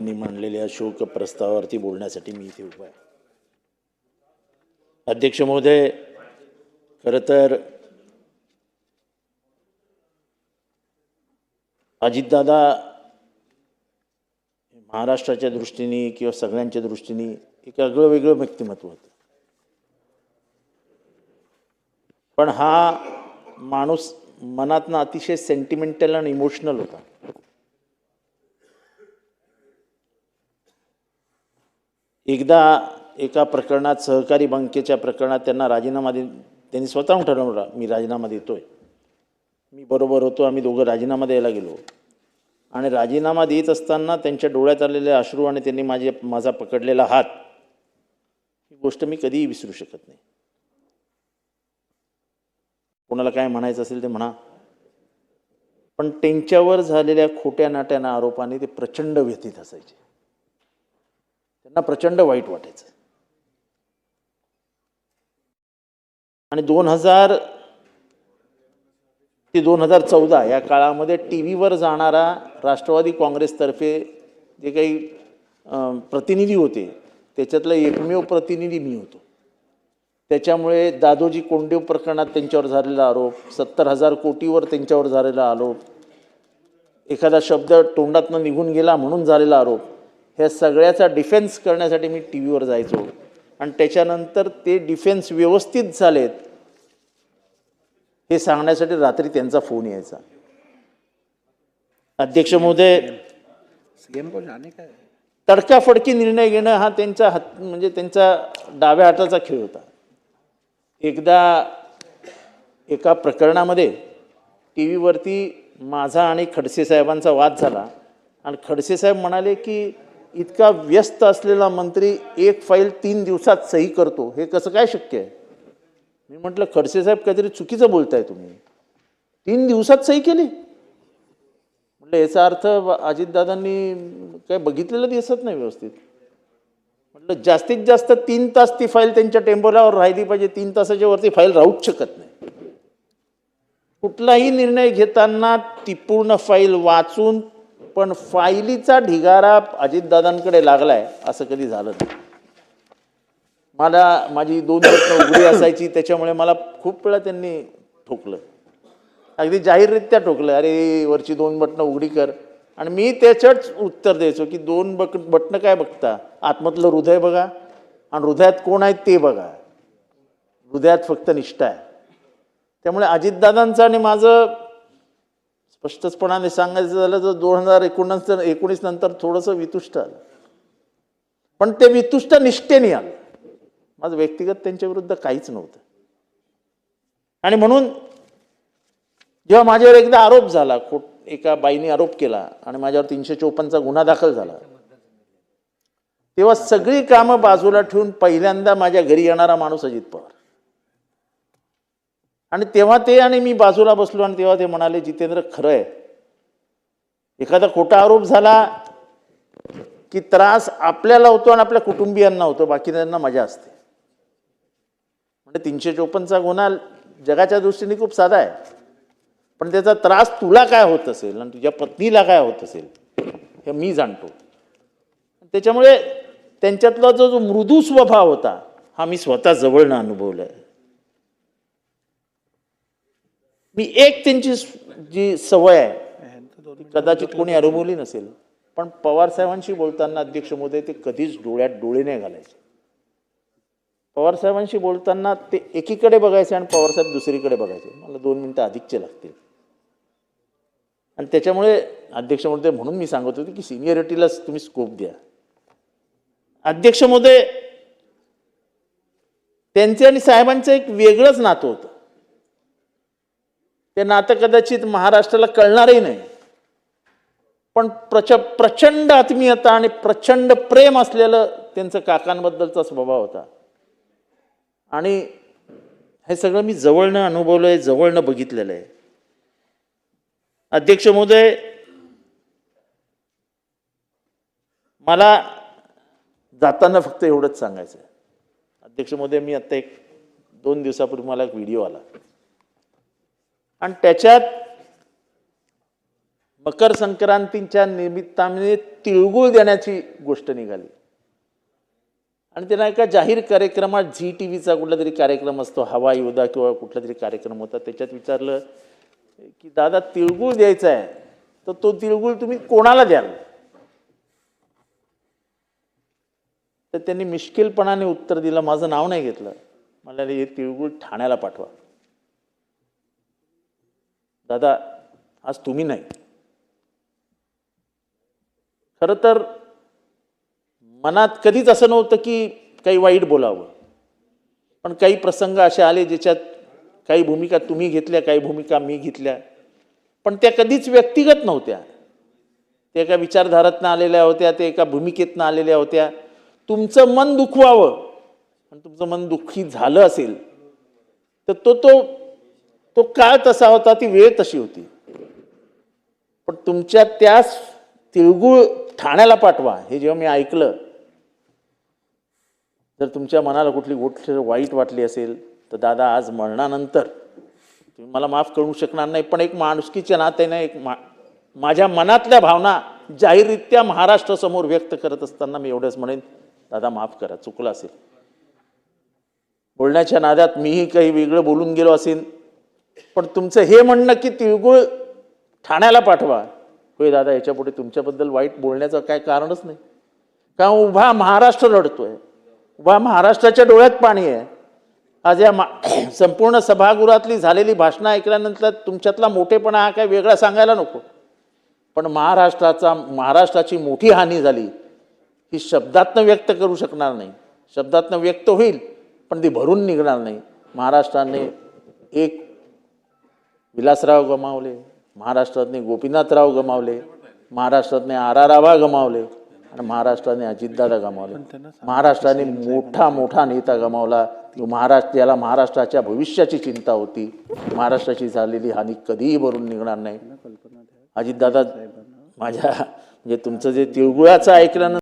मी मांडलेल्या शोक प्रस्तावावरती बोलण्यासाठी मी इथे उभा आहे. अध्यक्ष महोदय, खरं तर अजितदादा महाराष्ट्राच्या दृष्टीने किंवा सगळ्यांच्या दृष्टीने एक आगळं वेगळं व्यक्तिमत्व होतं. पण हा माणूस मनातनं अतिशय सेंटिमेंटल आणि इमोशनल होता. एकदा एका प्रकरणात, सहकारी बँकेच्या प्रकरणात त्यांना राजीनामा त्यांनी स्वतःहून ठरवलं, मी राजीनामा देतोय. मी बरोबर होतो, आम्ही दोघं राजीनामा द्यायला गेलो आणि राजीनामा देत असताना त्यांच्या डोळ्यात आलेले अश्रू आणि त्यांनी माझा पकडलेला हात, ही गोष्ट मी कधीही विसरू शकत नाही. कोणाला काय म्हणायचं असेल ते म्हणा, पण त्यांच्यावर झालेल्या खोट्या नाट्याना आरोपाने ते प्रचंड व्यथित असायचे. त्यांना प्रचंड वाईट वाटायचं. आणि 2000 ते 2014 या काळामध्ये टी व्हीवर जाणारा राष्ट्रवादी काँग्रेसतर्फे जे काही प्रतिनिधी होते त्याच्यातला एकमेव प्रतिनिधी मी होतो. त्याच्यामुळे दादोजी कोंडदेव प्रकरणात त्यांच्यावर झालेला आरोप, 70,000 कोटीवर त्यांच्यावर झालेला आरोप, एखादा शब्द तोंडातनं निघून गेला म्हणून झालेला आरोप, ह्या सगळ्याचा डिफेन्स करण्यासाठी मी टी व्हीवर जायचो. आणि त्याच्यानंतर ते डिफेन्स व्यवस्थित झालेत हे सांगण्यासाठी रात्री त्यांचा फोन यायचा. अध्यक्ष महोदय, तडकाफडकी निर्णय घेणं हा त्यांचा म्हणजे त्यांचा डाव्या हाताचा खेळ होता. एकदा एका प्रकरणामध्ये टी व्हीवरती माझा आणि खडसे साहेबांचा वाद झाला आणि खडसे साहेब म्हणाले की इतका व्यस्त असलेला मंत्री एक फाईल 3 दिवसात सही करतो, हे कसं काय शक्य आहे? मी म्हटलं, खडसे साहेब काहीतरी चुकीचं बोलताय तुम्ही, 3 दिवसात सही केली? म्हटलं याचा अर्थ अजितदादांनी काय बघितलेलं दिसत नाही व्यवस्थित. म्हटलं जास्तीत जास्त 3 तास ती फाईल त्यांच्या टेम्पोरावर राहिली पाहिजे, 3 तासाच्या वरती फाईल राहूच शकत नाही. कुठलाही निर्णय घेताना ती पूर्ण फाईल वाचून, पण फाईलीचा ढिगारा अजितदादांकडे लागलाय असं कधी झालं नाही. माझी 2 रत्न उघडी असायची, त्याच्यामुळे मला खूप वेळा त्यांनी ठोकलं, अगदी जाहीररित्या ठोकलं, अरे वरची 2 बटणं उघडी कर. आणि मी त्याच्याच उत्तर द्यायचो की 2 बटणं काय बघता, आतमधलं हृदय बघा आणि हृदयात कोण आहेत ते बघा, हृदयात फक्त निष्ठा आहे. त्यामुळे अजितदादांचं आणि माझं स्पष्टपणाने सांगायचं झालं तर 2019 नंतर थोडंसं वितुष्ट आलं, पण ते वितुष्ट निष्ठेने आलं. माझं व्यक्तिगत त्यांच्या विरुद्ध काहीच नव्हतं. आणि म्हणून जेव्हा माझ्यावर एकदा आरोप झाला, एका बाईने आरोप केला आणि माझ्यावर 354चा गुन्हा दाखल झाला, तेव्हा सगळी कामं बाजूला ठेवून पहिल्यांदा माझ्या घरी येणारा माणूस अजित पवार. आणि तेव्हा ते आणि मी बाजूला बसलो आणि तेव्हा ते म्हणाले, जितेंद्र खरं आहे, एखादा खोटा आरोप झाला की त्रास आपल्याला होतो आणि आपल्या कुटुंबियांना होतो, बाकी त्यांना मजा असते. म्हणजे 354चा गुन्हा जगाच्या दृष्टीने खूप साधा आहे, पण त्याचा त्रास तुला काय होत असेल आणि तुझ्या पत्नीला काय होत असेल हे मी जाणतो. त्याच्यामुळे त्यांच्यातला जो मृदू स्वभाव होता हा मी स्वतः जवळनं अनुभवलाय. मी त्यांची जी सवय आहे कदाचित कोणी अनुभवली नसेल, पण पवार साहेबांशी बोलताना अध्यक्ष महोदय ते कधीच डोळ्यात डोळे नाही घालायचे. पवार साहेबांशी बोलताना ते एकीकडे बघायचे आणि पवार साहेब दुसरीकडे बघायचे. मला 2 मिनिटं अधिकचे लागतील. आणि त्याच्यामुळे अध्यक्ष महोदय, म्हणून मी सांगत होतो की सिनियरिटीलाच तुम्ही स्कोप द्या. अध्यक्ष महोदय, त्यांचे आणि साहेबांचं एक वेगळंच नातं होतं. ते नातं कदाचित महाराष्ट्राला कळणारही नाही, पण प्रचंड आत्मीयता आणि प्रचंड प्रेम असलेलं त्यांचं काकांबद्दलचा स्वभाव होता. आणि हे सगळं मी जवळनं अनुभवलंय, जवळनं बघितलेलं आहे. अध्यक्ष महोदय, मला जाताना फक्त एवढंच सांगायचं आहे. अध्यक्ष महोदय, मी आता 2 दिवसापूर्वी मला एक व्हिडिओ आला आणि त्याच्यात मकर संक्रांतीच्या निमित्ताने तिळगुळ देण्याची गोष्ट निघाली आणि त्यांना एका जाहीर कार्यक्रमात झी टी व्हीचा कुठला तरी कार्यक्रम असतो, हवा योद्धा किंवा कुठला तरी कार्यक्रम होता, त्याच्यात विचारलं की दादा तिळगुळ द्यायचा आहे तर तो तिळगुळ तुम्ही कोणाला द्याल? तर त्यांनी मिश्किलपणाने उत्तर दिलं, माझं नाव नाही घेतलं, मला हे तिळगुळ ठाण्याला पाठवा. दादा आज तुम्ही नाही, खरं तर मनात कधीच असं नव्हतं की काही वाईट बोलावं, पण काही प्रसंग असे आले ज्याच्यात काही भूमिका तुम्ही घेतल्या, काही भूमिका मी घेतल्या, पण त्या कधीच व्यक्तिगत नव्हत्या, त्या एका विचारधारातनं आलेल्या होत्या, त्या एका भूमिकेतनं आलेल्या होत्या. तुमचं मन दुखवावं आणि तुमचं मन दुःखी झालं असेल तर तो काळ तसा होता, ती वेळ तशी होती. पण तुमच्या त्याच तिळगुळ ठाण्याला पाठवा हे जेव्हा मी ऐकलं, जर तुमच्या मनाला कुठली गोष्ट वाईट वाटली असेल तर दादा आज मरणानंतर तुम्ही मला माफ करू शकणार नाही, पण एक माणुसकीच्या नात्याने माझ्या मनातल्या भावना जाहीररित्या महाराष्ट्रासमोर व्यक्त करत असताना मी एवढंच म्हणेन, दादा माफ करा, चुकलं असेल, बोलण्याच्या नादात मीही काही वेगळं बोलून गेलो असेल, पण तुमचं हे म्हणणं की तिळगुळ ठाण्याला पाठवा, होय दादा याच्यापुढे तुमच्याबद्दल वाईट बोलण्याचं काय कारणच नाही. का उभा महाराष्ट्र लढतोय, उभा महाराष्ट्राच्या डोळ्यात पाणी आहे. आज या संपूर्ण सभागृहातली झालेली भाषणं ऐकल्यानंतर तुमच्यातला मोठेपणा हा काय वेगळा सांगायला नको, पण महाराष्ट्राची मोठी हानी झाली ही शब्दातनं व्यक्त करू शकणार नाही, शब्दातनं व्यक्त होईल पण ती भरून निघणार नाही. महाराष्ट्राने एक विलासराव गमावले, महाराष्ट्रातने गोपीनाथराव गमावले, महाराष्ट्रातने आरारावा गमावले आणि महाराष्ट्राने अजितदादा गमावले. महाराष्ट्राने मोठा नेता गमावला. ज्याला महाराष्ट्राच्या भविष्याची चिंता होती. महाराष्ट्राची झालेली हानी कधीही भरून निघणार नाही. अजितदादा, माझ्या म्हणजे तुमचं जे तिळगुळाचं ऐकल्यानंतर